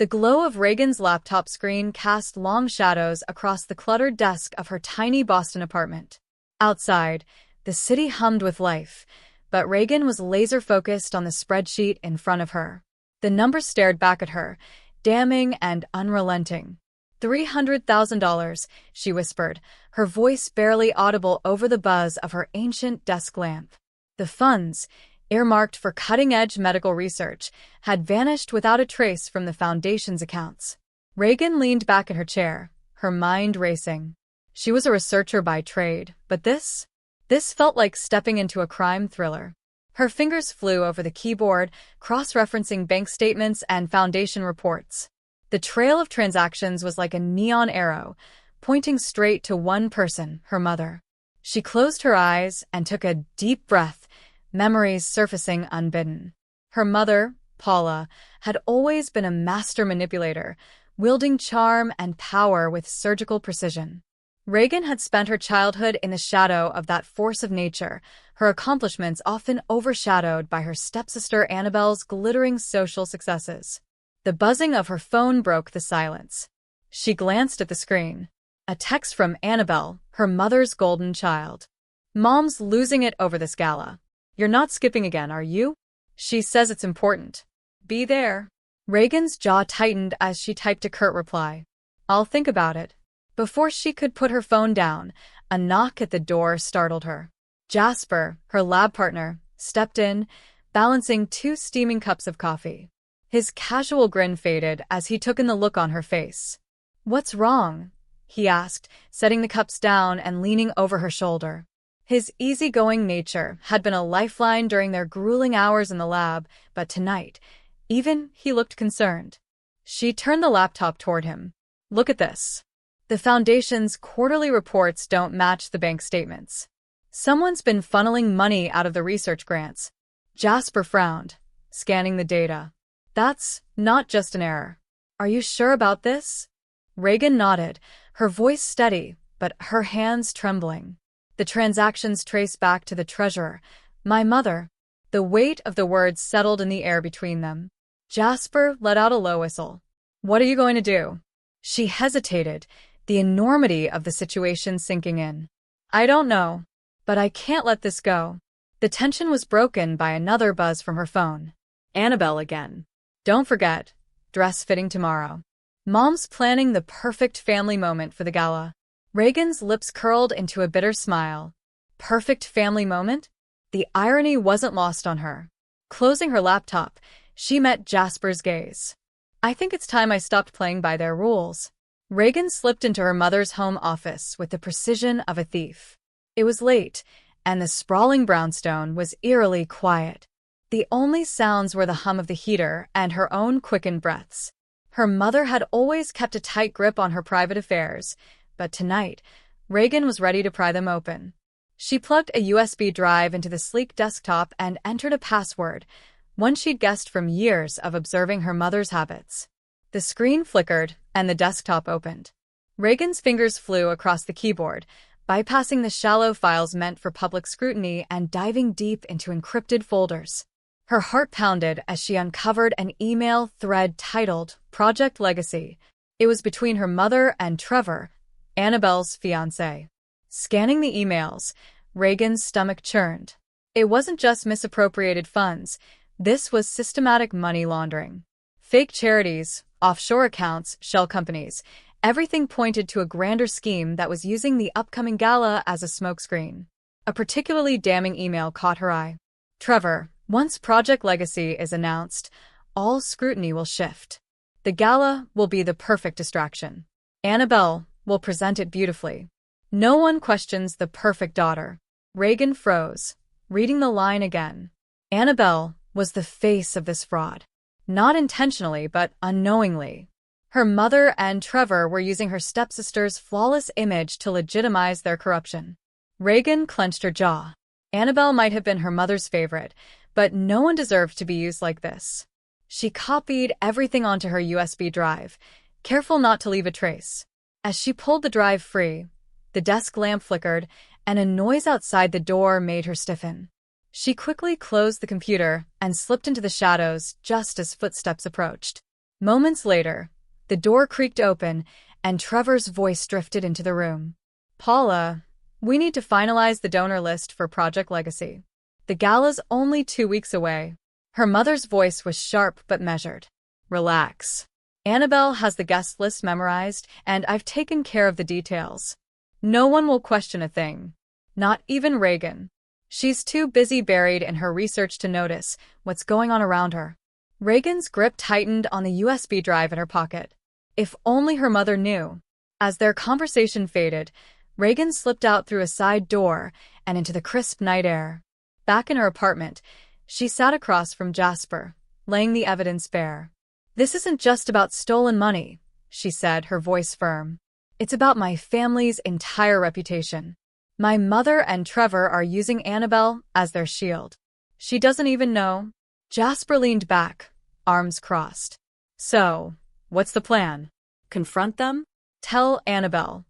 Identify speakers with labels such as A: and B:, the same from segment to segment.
A: The glow of Reagan's laptop screen cast long shadows across the cluttered desk of her tiny Boston apartment. Outside, the city hummed with life, but Reagan was laser-focused on the spreadsheet in front of her. The numbers stared back at her, damning and unrelenting. $300,000, she whispered, her voice barely audible over the buzz of her ancient desk lamp. The funds, earmarked for cutting-edge medical research, had vanished without a trace from the Foundation's accounts. Reagan leaned back in her chair, her mind racing. She was a researcher by trade, but this felt like stepping into a crime thriller. Her fingers flew over the keyboard, cross-referencing bank statements and Foundation reports. The trail of transactions was like a neon arrow, pointing straight to one person, her mother. She closed her eyes and took a deep breath, memories surfacing unbidden. Her mother, Paula, had always been a master manipulator, wielding charm and power with surgical precision. Reagan had spent her childhood in the shadow of that force of nature, her accomplishments often overshadowed by her stepsister Annabelle's glittering social successes. The buzzing of her phone broke the silence. She glanced at the screen. A text from Annabelle, her mother's golden child. "Mom's losing it over this gala. You're not skipping again, are you? She says it's important. Be there." Reagan's jaw tightened as she typed a curt reply. "I'll think about it." Before she could put her phone down, a knock at the door startled her. Jasper, her lab partner, stepped in, balancing 2 steaming cups of coffee. His casual grin faded as he took in the look on her face. "What's wrong?" he asked, setting the cups down and leaning over her shoulder. His easygoing nature had been a lifeline during their grueling hours in the lab, but tonight, he looked concerned. She turned the laptop toward him. "Look at this. The Foundation's quarterly reports don't match the bank statements. Someone's been funneling money out of the research grants." Jasper frowned, scanning the data. "That's not just an error. Are you sure about this?" Reagan nodded, her voice steady, but her hands trembling. "The transactions trace back to the treasurer, my mother." The weight of the words settled in the air between them. Jasper let out a low whistle. "What are you going to do?" She hesitated, the enormity of the situation sinking in. "I don't know, but I can't let this go." The tension was broken by another buzz from her phone. Annabelle again. "Don't forget, dress fitting tomorrow. Mom's planning the perfect family moment for the gala." Reagan's lips curled into a bitter smile. Perfect family moment? The irony wasn't lost on her. Closing her laptop, she met Jasper's gaze. "I think it's time I stopped playing by their rules." Reagan slipped into her mother's home office with the precision of a thief. It was late, and the sprawling brownstone was eerily quiet. The only sounds were the hum of the heater and her own quickened breaths. Her mother had always kept a tight grip on her private affairs, but tonight, Reagan was ready to pry them open. She plugged a USB drive into the sleek desktop and entered a password, one she'd guessed from years of observing her mother's habits. The screen flickered, and the desktop opened. Reagan's fingers flew across the keyboard, bypassing the shallow files meant for public scrutiny and diving deep into encrypted folders. Her heart pounded as she uncovered an email thread titled Project Legacy. It was between her mother and Trevor, Annabelle's fiancé. Scanning the emails, Reagan's stomach churned. It wasn't just misappropriated funds. This was systematic money laundering. Fake charities, offshore accounts, shell companies. Everything pointed to a grander scheme that was using the upcoming gala as a smokescreen. A particularly damning email caught her eye. "Trevor, once Project Legacy is announced, all scrutiny will shift. The gala will be the perfect distraction. Annabelle will present it beautifully. No one questions the perfect daughter." Reagan froze, reading the line again. Annabelle was the face of this fraud. Not intentionally, but unknowingly. Her mother and Trevor were using her stepsister's flawless image to legitimize their corruption. Reagan clenched her jaw. Annabelle might have been her mother's favorite, but no one deserved to be used like this. She copied everything onto her USB drive, careful not to leave a trace. As she pulled the drive free, the desk lamp flickered, and a noise outside the door made her stiffen. She quickly closed the computer and slipped into the shadows just as footsteps approached. Moments later, the door creaked open and Trevor's voice drifted into the room. Paula, we need to finalize the donor list for Project Legacy. The gala's only 2 weeks away. Her mother's voice was sharp but measured. Relax. Annabelle has the guest list memorized, and I've taken care of the details. No one will question a thing. Not even Reagan. She's too busy buried in her research to notice what's going on around her. Reagan's grip tightened on the USB drive in her pocket. If only her mother knew. As their conversation faded, Reagan slipped out through a side door and into the crisp night air. Back in her apartment, she sat across from Jasper, laying the evidence bare. This isn't just about stolen money, she said, her voice firm. It's about my family's entire reputation. My mother and Trevor are using Annabelle as their shield. She doesn't even know. Jasper leaned back, arms crossed. So, what's the plan? Confront them? Tell Annabelle.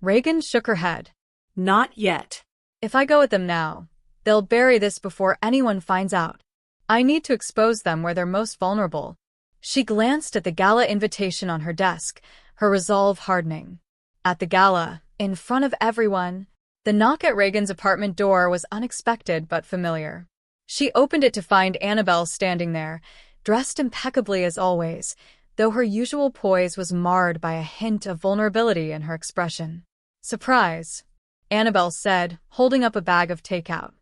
A: Reagan shook her head. Not yet. If I go at them now, they'll bury this before anyone finds out. I need to expose them where they're most vulnerable. She glanced at the gala invitation on her desk, her resolve hardening. At the gala, in front of everyone, the knock at Reagan's apartment door was unexpected but familiar. She opened it to find Annabelle standing there, dressed impeccably as always, though her usual poise was marred by a hint of vulnerability in her expression. Surprise, Annabelle said, holding up a bag of takeout.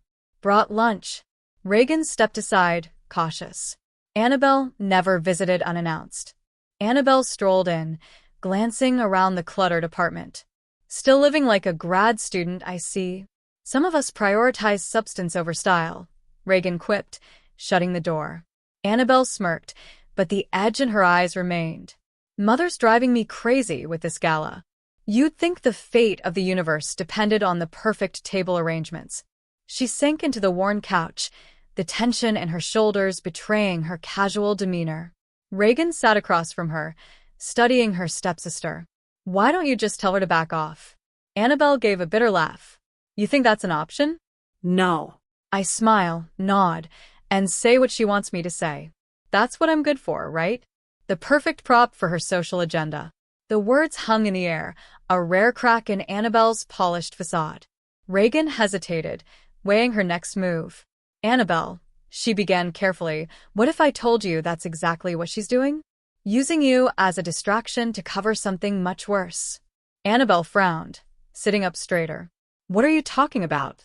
A: Brought lunch. Reagan stepped aside, cautious. Annabelle never visited unannounced. Annabelle strolled in, glancing around the cluttered apartment. Still living like a grad student, I see. Some of us prioritize substance over style, Reagan quipped, shutting the door. Annabelle smirked, but the edge in her eyes remained. Mother's driving me crazy with this gala. You'd think the fate of the universe depended on the perfect table arrangements. She sank into the worn couch, the tension in her shoulders betraying her casual demeanor. Reagan sat across from her, studying her stepsister. Why don't you just tell her to back off? Annabelle gave a bitter laugh. You think that's an option? No. I smile, nod, and say what she wants me to say. That's what I'm good for, right? The perfect prop for her social agenda. The words hung in the air, a rare crack in Annabelle's polished facade. Reagan hesitated, weighing her next move. Annabelle, she began carefully, what if I told you that's exactly what she's doing? Using you as a distraction to cover something much worse. Annabelle frowned, sitting up straighter. What are you talking about?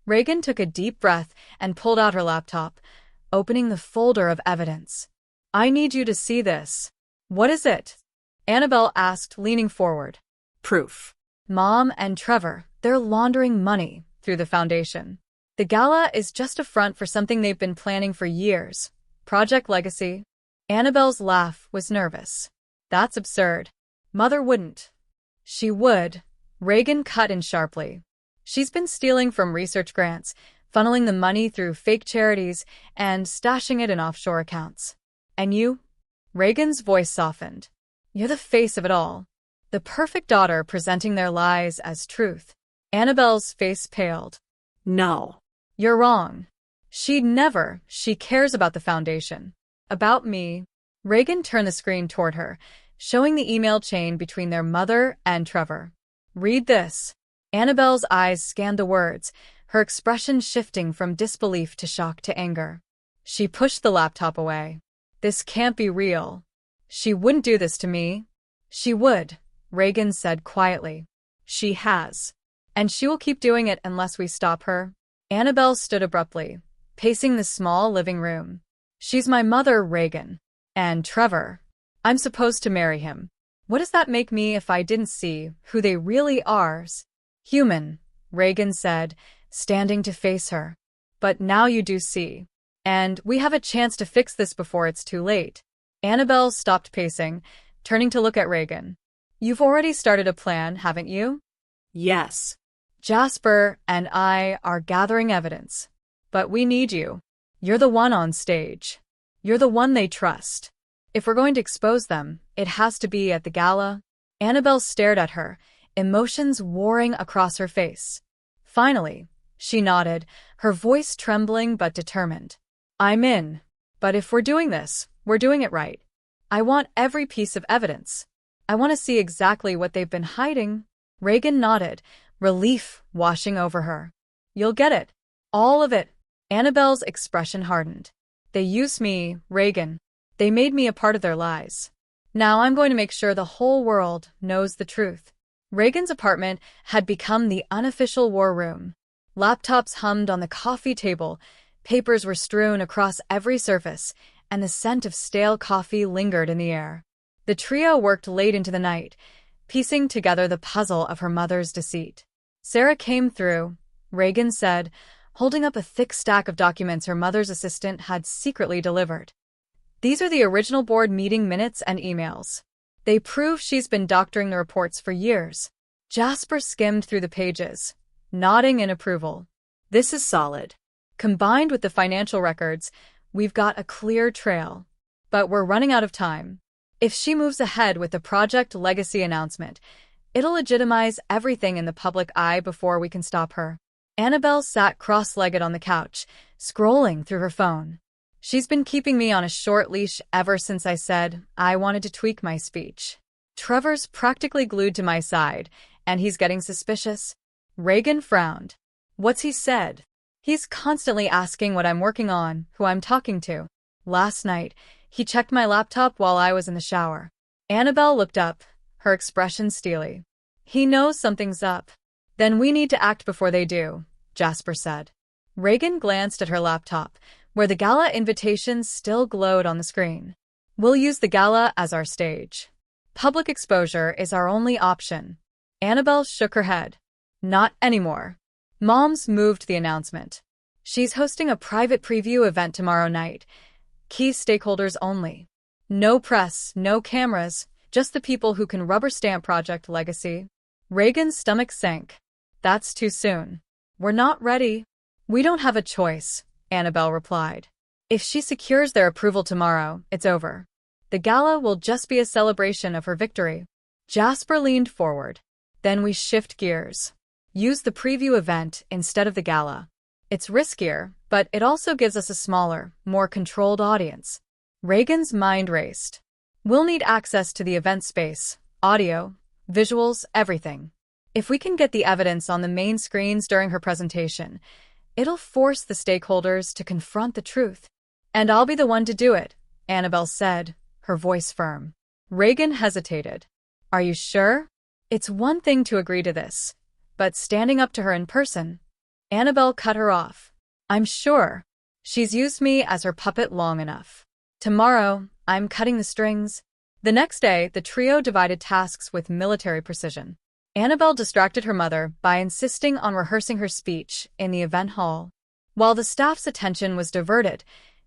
A: Reagan took a deep breath and pulled out her laptop, opening the folder of evidence. I need you to see this. What is it? Annabelle asked, leaning forward. Proof. Mom and Trevor, they're laundering money through the foundation. The gala is just a front for something they've been planning for years. Project Legacy. Annabelle's laugh was nervous. That's absurd. Mother wouldn't. She would. Reagan cut in sharply. She's been stealing from research grants, funneling the money through fake charities, and stashing it in offshore accounts. And you? Reagan's voice softened. You're the face of it all. The perfect daughter presenting their lies as truth. Annabelle's face paled. No. You're wrong. She'd never. She cares about the foundation. About me. Reagan turned the screen toward her, showing the email chain between their mother and Trevor. Read this. Annabelle's eyes scanned the words, her expression shifting from disbelief to shock to anger. She pushed the laptop away. This can't be real. She wouldn't do this to me. She would, Reagan said quietly. She has. And she will keep doing it unless we stop her. Annabelle stood abruptly, pacing the small living room. She's my mother, Reagan. And Trevor. I'm supposed to marry him. What does that make me if I didn't see who they really are? Human, Reagan said, standing to face her. But now you do see. And we have a chance to fix this before it's too late. Annabelle stopped pacing, turning to look at Reagan. You've already started a plan, haven't you? Yes. Jasper and I are gathering evidence. But we need you. You're the one on stage. You're the one they trust. If we're going to expose them, it has to be at the gala. Annabelle stared at her, emotions warring across her face. Finally, she nodded, her voice trembling but determined. I'm in. But if we're doing this, we're doing it right. I want every piece of evidence. I want to see exactly what they've been hiding. Reagan nodded, relief washing over her. You'll get it. All of it. Annabelle's expression hardened. They used me, Reagan. They made me a part of their lies. Now I'm going to make sure the whole world knows the truth. Reagan's apartment had become the unofficial war room. Laptops hummed on the coffee table, papers were strewn across every surface, and the scent of stale coffee lingered in the air. The trio worked late into the night, piecing together the puzzle of her mother's deceit. Sarah came through, Reagan said, holding up a thick stack of documents her mother's assistant had secretly delivered. These are the original board meeting minutes and emails. They prove she's been doctoring the reports for years. Jasper skimmed through the pages, nodding in approval. This is solid. Combined with the financial records, we've got a clear trail. But we're running out of time. If she moves ahead with the Project Legacy announcement, it'll legitimize everything in the public eye before we can stop her. Annabelle sat cross-legged on the couch, scrolling through her phone. She's been keeping me on a short leash ever since I said I wanted to tweak my speech. Trevor's practically glued to my side, and he's getting suspicious. Reagan frowned. What's he said? He's constantly asking what I'm working on, who I'm talking to. Last night, he checked my laptop while I was in the shower. Annabelle looked up, her expression steely. He knows something's up. Then we need to act before they do, Jasper said. Reagan glanced at her laptop, where the gala invitations still glowed on the screen. We'll use the gala as our stage. Public exposure is our only option. Annabelle shook her head. Not anymore. Mom's moved the announcement. She's hosting a private preview event tomorrow night. Key stakeholders only. No press, no cameras, just the people who can rubber stamp Project Legacy. Reagan's stomach sank. That's too soon. We're not ready. We don't have a choice, Annabelle replied. If she secures their approval tomorrow, it's over. The gala will just be a celebration of her victory. Jasper leaned forward. Then we shift gears. Use the preview event instead of the gala. It's riskier, but it also gives us a smaller, more controlled audience. Reagan's mind raced. We'll need access to the event space, audio, visuals, everything. If we can get the evidence on the main screens during her presentation, it'll force the stakeholders to confront the truth. And I'll be the one to do it, Annabelle said, her voice firm. Reagan hesitated. Are you sure? It's one thing to agree to this, but standing up to her in person. Annabelle cut her off. I'm sure. She's used me as her puppet long enough. Tomorrow, I'm cutting the strings. The next day, the trio divided tasks with military precision. Annabelle distracted her mother by insisting on rehearsing her speech in the event hall. While the staff's attention was diverted,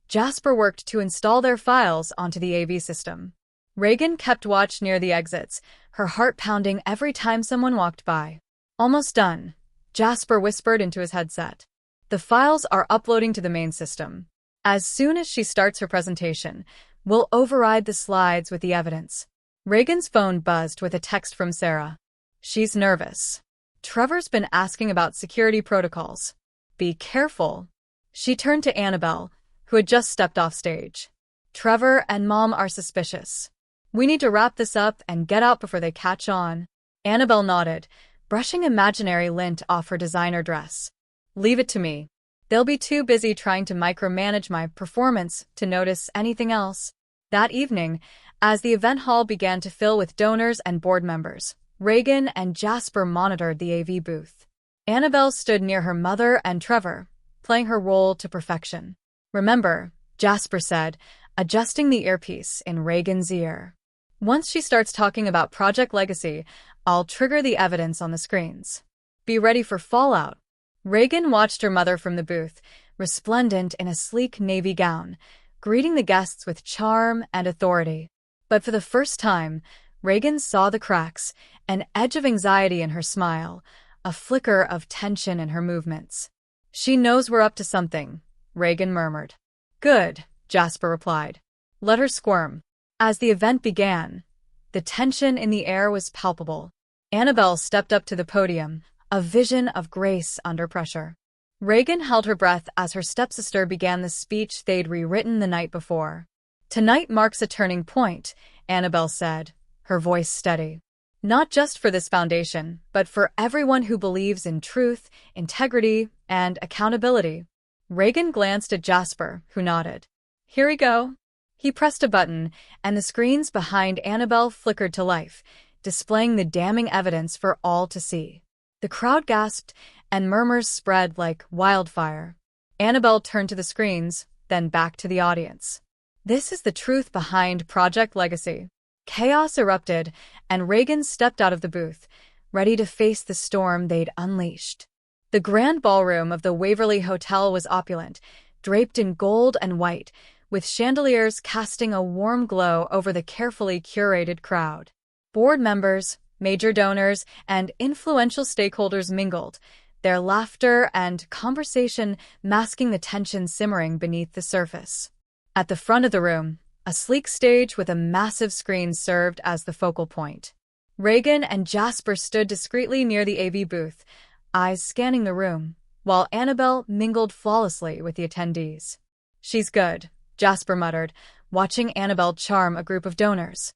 A: Jasper worked to install their files onto the AV system. Reagan kept watch near the exits, her heart pounding every time someone walked by. Almost done, Jasper whispered into his headset. The files are uploading to the main system. As soon as she starts her presentation, we'll override the slides with the evidence. Reagan's phone buzzed with a text from Sarah. She's nervous. Trevor's been asking about security protocols. Be careful. She turned to Annabelle, who had just stepped off stage. Trevor and Mom are suspicious. We need to wrap this up and get out before they catch on. Annabelle nodded, brushing imaginary lint off her designer dress. Leave it to me. They'll be too busy trying to micromanage my performance to notice anything else. That evening, as the event hall began to fill with donors and board members, Reagan and Jasper monitored the AV booth. Annabelle stood near her mother and Trevor, playing her role to perfection. Remember, Jasper said, adjusting the earpiece in Reagan's ear. Once she starts talking about Project Legacy, I'll trigger the evidence on the screens. Be ready for fallout. Reagan watched her mother from the booth, resplendent in a sleek navy gown, greeting the guests with charm and authority. But for the first time, Reagan saw the cracks, an edge of anxiety in her smile, a flicker of tension in her movements. She knows we're up to something, Reagan murmured. Good, Jasper replied. Let her squirm. As the event began, the tension in the air was palpable. Annabelle stepped up to the podium, a vision of grace under pressure. Reagan held her breath as her stepsister began the speech they'd rewritten the night before. Tonight marks a turning point, Annabelle said, her voice steady. Not just for this foundation, but for everyone who believes in truth, integrity, and accountability. Reagan glanced at Jasper, who nodded. Here we go. He pressed a button, and the screens behind Annabelle flickered to life, displaying the damning evidence for all to see. The crowd gasped, and murmurs spread like wildfire. Annabelle turned to the screens, then back to the audience. This is the truth behind Project Legacy. Chaos erupted, and Reagan stepped out of the booth, ready to face the storm they'd unleashed. The grand ballroom of the Waverly Hotel was opulent, draped in gold and white, with chandeliers casting a warm glow over the carefully curated crowd. Board members, major donors, and influential stakeholders mingled, their laughter and conversation masking the tension simmering beneath the surface. At the front of the room, a sleek stage with a massive screen served as the focal point. Reagan and Jasper stood discreetly near the AV booth, eyes scanning the room, while Annabelle mingled flawlessly with the attendees. She's good, Jasper muttered, watching Annabelle charm a group of donors.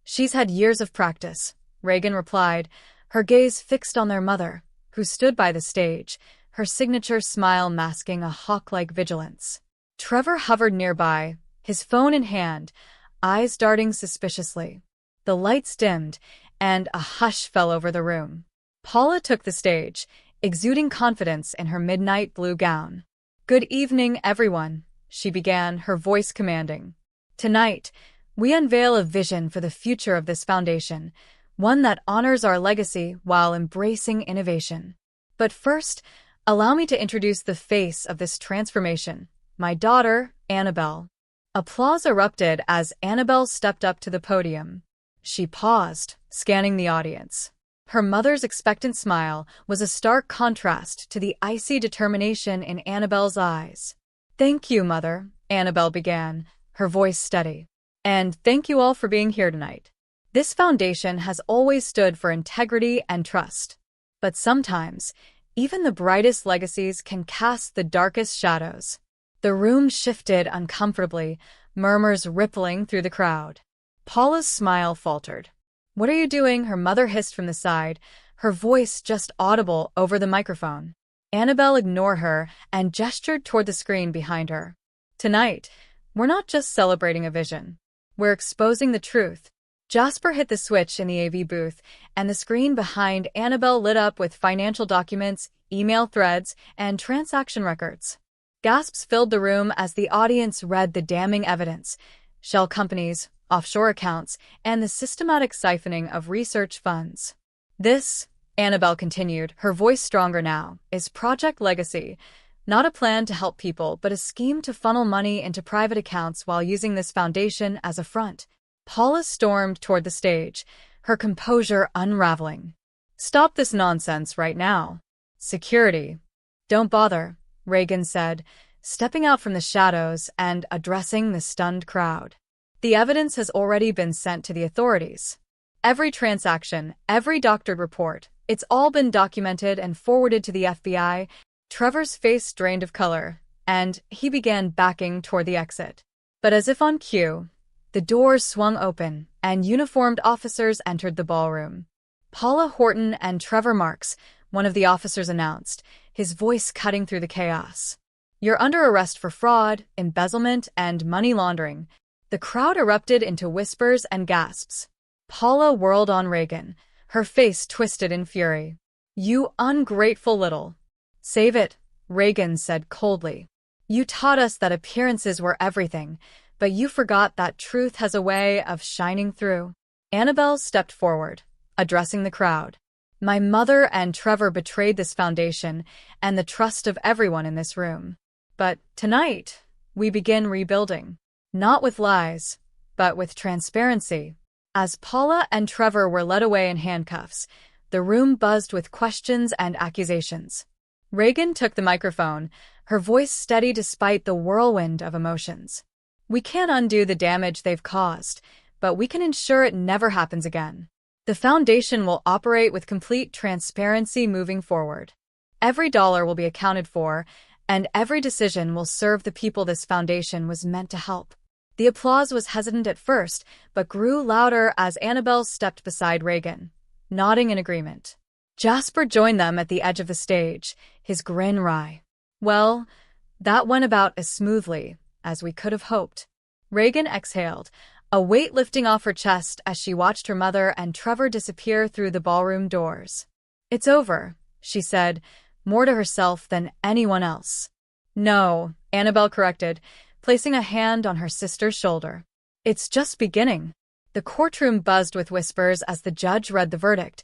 A: She's had years of practice, Reagan replied, her gaze fixed on their mother, who stood by the stage, her signature smile masking a hawk-like vigilance. Trevor hovered nearby, his phone in hand, eyes darting suspiciously. The lights dimmed, and a hush fell over the room. Paula took the stage, exuding confidence in her midnight blue gown. Good evening, everyone, she began, her voice commanding. Tonight, we unveil a vision for the future of this foundation, one that honors our legacy while embracing innovation. But first, allow me to introduce the face of this transformation, my daughter, Annabelle. Applause erupted as Annabelle stepped up to the podium. She paused, scanning the audience. Her mother's expectant smile was a stark contrast to the icy determination in Annabelle's eyes. Thank you, Mother, Annabelle began, her voice steady. And thank you all for being here tonight. This foundation has always stood for integrity and trust. But sometimes, even the brightest legacies can cast the darkest shadows. The room shifted uncomfortably, murmurs rippling through the crowd. Paula's smile faltered. What are you doing? Her mother hissed from the side, her voice just audible over the microphone. Annabelle ignored her and gestured toward the screen behind her. Tonight, we're not just celebrating a vision. We're exposing the truth. Jasper hit the switch in the AV booth, and the screen behind Annabelle lit up with financial documents, email threads, and transaction records. Gasps filled the room as the audience read the damning evidence: shell companies, offshore accounts, and the systematic siphoning of research funds. This, Annabelle continued, her voice stronger now, is Project Legacy, not a plan to help people, but a scheme to funnel money into private accounts while using this foundation as a front. Paula stormed toward the stage, her composure unraveling. Stop this nonsense right now. Security. Don't bother, Reagan said, stepping out from the shadows and addressing the stunned crowd. The evidence has already been sent to the authorities. Every transaction, every doctored report, it's all been documented and forwarded to the FBI. Trevor's face drained of color, and he began backing toward the exit. But as if on cue, the doors swung open, and uniformed officers entered the ballroom. Paula Horton and Trevor Marks, one of the officers announced, his voice cutting through the chaos. You're under arrest for fraud, embezzlement, and money laundering. The crowd erupted into whispers and gasps. Paula whirled on Reagan, her face twisted in fury. You ungrateful little. Save it, Reagan said coldly. You taught us that appearances were everything, but you forgot that truth has a way of shining through. Annabelle stepped forward, addressing the crowd. My mother and Trevor betrayed this foundation and the trust of everyone in this room. But tonight, we begin rebuilding. Not with lies, but with transparency. As Paula and Trevor were led away in handcuffs, the room buzzed with questions and accusations. Reagan took the microphone, her voice steady despite the whirlwind of emotions. We can't undo the damage they've caused, but we can ensure it never happens again. The foundation will operate with complete transparency moving forward. Every dollar will be accounted for, and every decision will serve the people this foundation was meant to help. The applause was hesitant at first, but grew louder as Annabelle stepped beside Reagan, nodding in agreement. Jasper joined them at the edge of the stage, his grin wry. Well, that went about as smoothly as we could have hoped. Reagan exhaled, a weight lifting off her chest as she watched her mother and Trevor disappear through the ballroom doors. It's over, she said, more to herself than anyone else. No, Annabelle corrected, placing a hand on her sister's shoulder. It's just beginning. The courtroom buzzed with whispers as the judge read the verdict,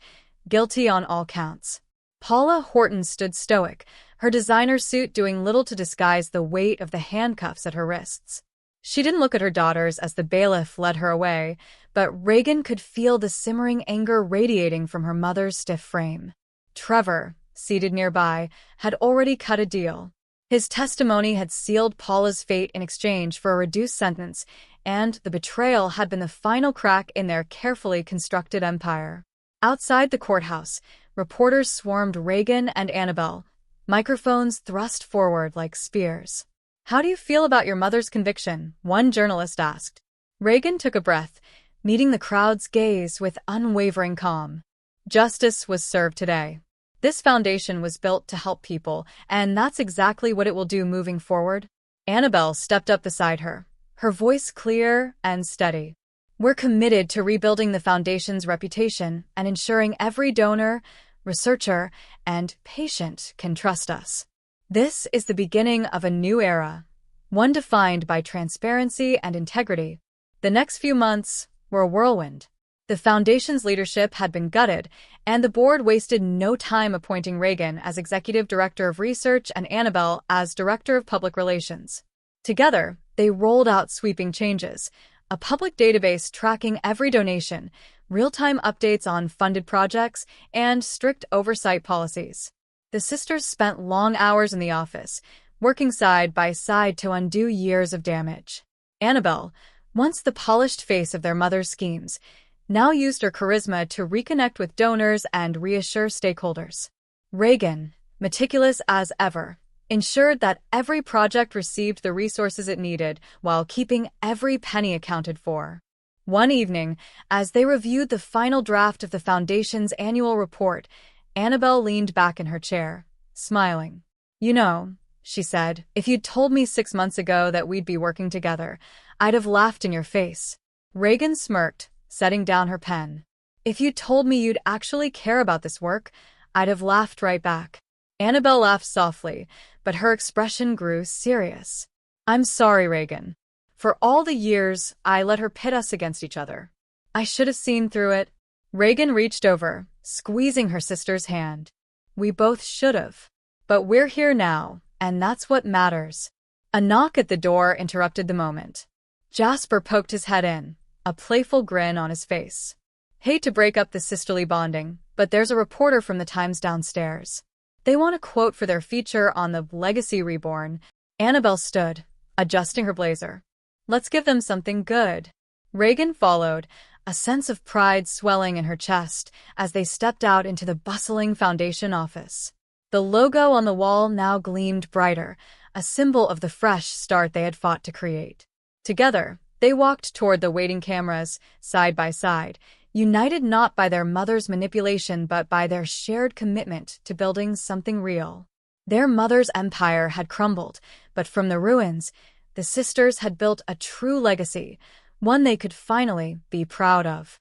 A: guilty on all counts. Paula Horton stood stoic, her designer suit doing little to disguise the weight of the handcuffs at her wrists. She didn't look at her daughters as the bailiff led her away, but Reagan could feel the simmering anger radiating from her mother's stiff frame. Trevor, seated nearby, had already cut a deal. His testimony had sealed Paula's fate in exchange for a reduced sentence, and the betrayal had been the final crack in their carefully constructed empire. Outside the courthouse, reporters swarmed Reagan and Annabelle, microphones thrust forward like spears. How do you feel about your mother's conviction? One journalist asked. Reagan took a breath, meeting the crowd's gaze with unwavering calm. Justice was served today. This foundation was built to help people, and that's exactly what it will do moving forward. Annabelle stepped up beside her, her voice clear and steady. We're committed to rebuilding the foundation's reputation and ensuring every donor, researcher, and patient can trust us. This is the beginning of a new era, one defined by transparency and integrity. The next few months were a whirlwind. The foundation's leadership had been gutted, and the board wasted no time appointing Reagan as executive director of research and Annabelle as director of public relations. Together, they rolled out sweeping changes, a public database tracking every donation, real-time updates on funded projects, and strict oversight policies. The sisters spent long hours in the office, working side by side to undo years of damage. Annabelle, once the polished face of their mother's schemes, now used her charisma to reconnect with donors and reassure stakeholders. Reagan, meticulous as ever, ensured that every project received the resources it needed while keeping every penny accounted for. One evening, as they reviewed the final draft of the Foundation's annual report, Annabelle leaned back in her chair, smiling. You know, she said, if you'd told me 6 months ago that we'd be working together, I'd have laughed in your face. Reagan smirked, setting down her pen. If you'd told me you'd actually care about this work, I'd have laughed right back. Annabelle laughed softly, but her expression grew serious. I'm sorry, Reagan. For all the years I let her pit us against each other. I should have seen through it. Reagan reached over, squeezing her sister's hand. We both should have. But we're here now, and that's what matters. A knock at the door interrupted the moment. Jasper poked his head in, a playful grin on his face. Hate to break up the sisterly bonding, but there's a reporter from the Times downstairs. They want a quote for their feature on the Legacy Reborn. Annabelle stood, adjusting her blazer. Let's give them something good. Reagan followed, a sense of pride swelling in her chest as they stepped out into the bustling Foundation office. The logo on the wall now gleamed brighter, a symbol of the fresh start they had fought to create. Together, they walked toward the waiting cameras, side by side, united not by their mother's manipulation but by their shared commitment to building something real. Their mother's empire had crumbled, but from the ruins, the sisters had built a true legacy, one they could finally be proud of.